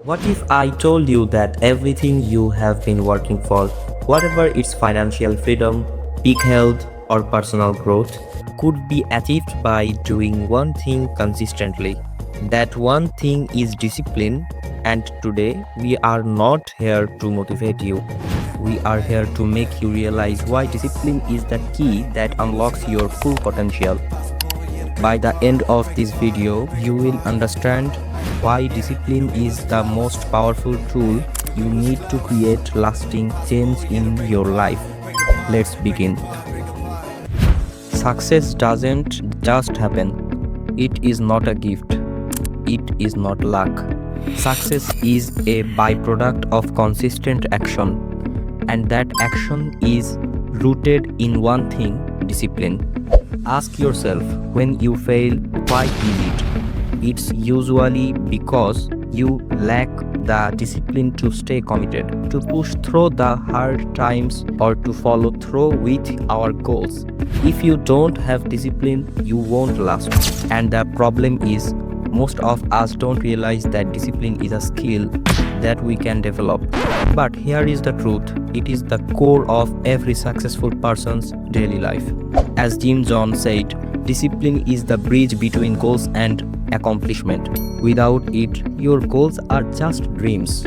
What if I told you that everything you have been working for, whatever it's financial freedom, peak health, or personal growth, could be achieved by doing one thing consistently? That one thing is discipline, and today we are not here to motivate you. We are here to make you realize why discipline is the key that unlocks your full potential. By the end of this video, you will understand why discipline is the most powerful tool you need to create lasting change in your life. Let's begin. Success doesn't just happen. It is not a gift. It is not luck. Success is a byproduct of consistent action, and that action is rooted in one thing: discipline. Ask yourself, when you fail, why did it? It's usually because you lack the discipline to stay committed, to push through the hard times, or to follow through with our goals. If you don't have discipline, you won't last. And the problem is, most of us don't realize that discipline is a skill that we can develop. But here is the truth: it is the core of every successful person's daily life. As Jim Jones said, discipline is the bridge between goals and accomplishment. Without it, your goals are just dreams.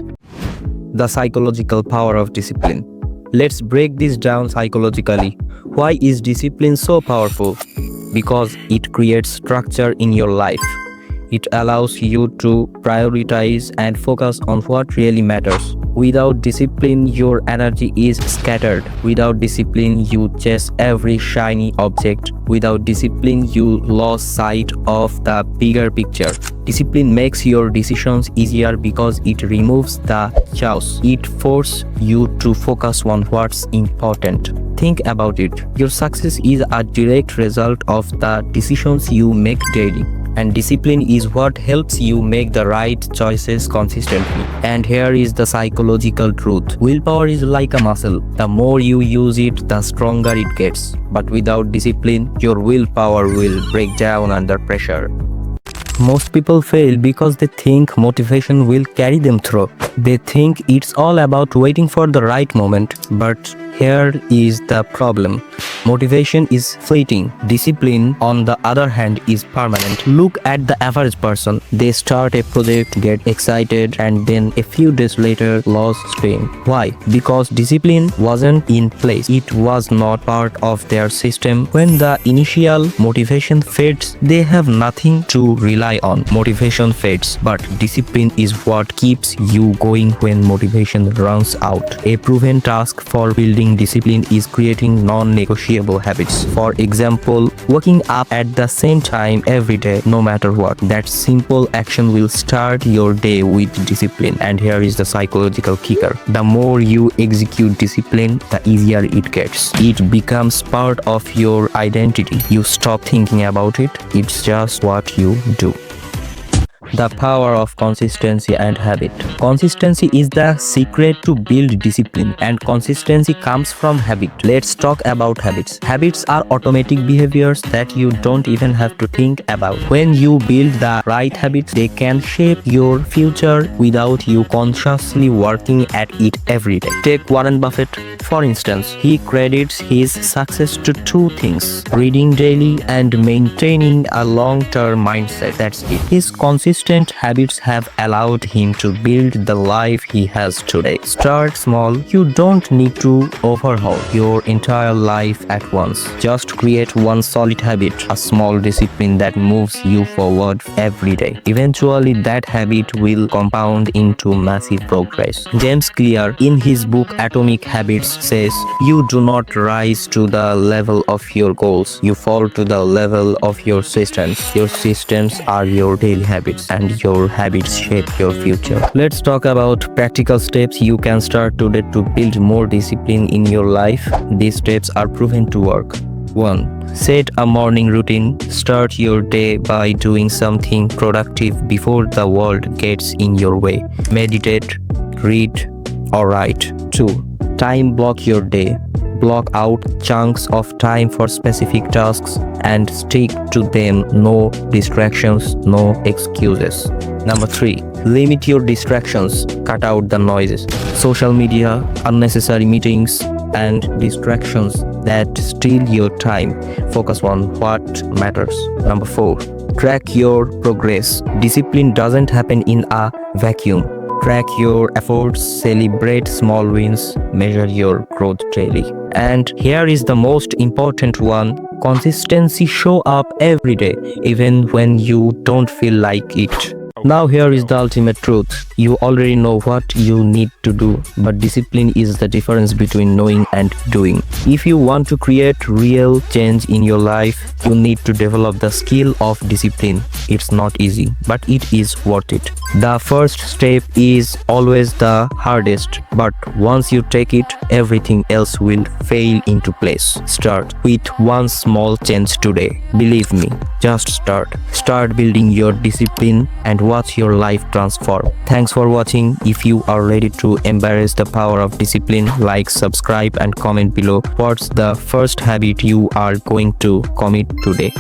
The psychological power of discipline. Let's break this down psychologically. Why is discipline so powerful? Because it creates structure in your life. It allows you to prioritize and focus on what really matters. Without discipline, your energy is scattered. Without discipline, you chase every shiny object. Without discipline, you lose sight of the bigger picture. Discipline makes your decisions easier because it removes the chaos. It forces you to focus on what's important. Think about it. Your success is a direct result of the decisions you make daily. And discipline is what helps you make the right choices consistently. And here is the psychological truth: willpower is like a muscle. The more you use it, the stronger it gets. But without discipline, your willpower will break down under pressure. Most people fail because they think motivation will carry them through. They think it's all about waiting for the right moment. But here is the problem: motivation is fleeting. Discipline, on the other hand, is permanent. Look at the average person. They start a project, get excited, and then a few days later lose steam. Why? Because discipline wasn't in place. It was not part of their system. When the initial motivation fades, they have nothing to rely on. Motivation fades, but discipline is what keeps you going when motivation runs out. A proven task for building discipline is creating non-negotiable habits. For example, waking up at the same time every day, no matter what. That simple action will start your day with discipline. And here is the psychological kicker: the more you execute discipline, the easier it gets. It becomes part of your identity. You stop thinking about it. It's just what you do. The power of consistency and habit. Consistency is the secret to build discipline, and consistency comes from habit. Let's talk about habits. Habits are automatic behaviors that you don't even have to think about. When you build the right habits, they can shape your future without you consciously working at it every day. Take Warren Buffett, for instance. He credits his success to two things: reading daily and maintaining a long-term mindset. That's it. His consistent habits have allowed him to build the life he has today. Start small. You don't need to overhaul your entire life at once. Just create one solid habit, a small discipline that moves you forward every day. Eventually, that habit will compound into massive progress. James Clear, in his book Atomic Habits, says, "You do not rise to the level of your goals. You fall to the level of your systems. Your systems are your daily habits, and your habits shape your future." Let's talk about practical steps you can start today to build more discipline in your life. These steps are proven to work. 1. Set a morning routine. Start your day by doing something productive before the world gets in your way. Meditate, read, or write. 2. Time block your day. block out chunks of time for specific tasks and stick to them. No distractions, no excuses. Number 3. Limit your distractions. Cut out the noises. Social media, unnecessary meetings, and distractions that steal your time. Focus on what matters. Number 4. Track your progress. Discipline doesn't happen in a vacuum. Track your efforts, celebrate small wins, measure your growth daily. And here is the most important one: consistency. Show up every day, even when you don't feel like it. Now here is the ultimate truth. You already know what you need to do, but discipline is the difference between knowing and doing. If you want to create real change in your life, you need to develop the skill of discipline. It's not easy, but it is worth it. The first step is always the hardest, but once you take it, everything else will fall into place. Start with one small change today. Believe me, just start. Start building your discipline and watch your life transform. Thanks for watching. If you are ready to embrace the power of discipline, like, subscribe, and comment below. What's the first habit you are going to commit today?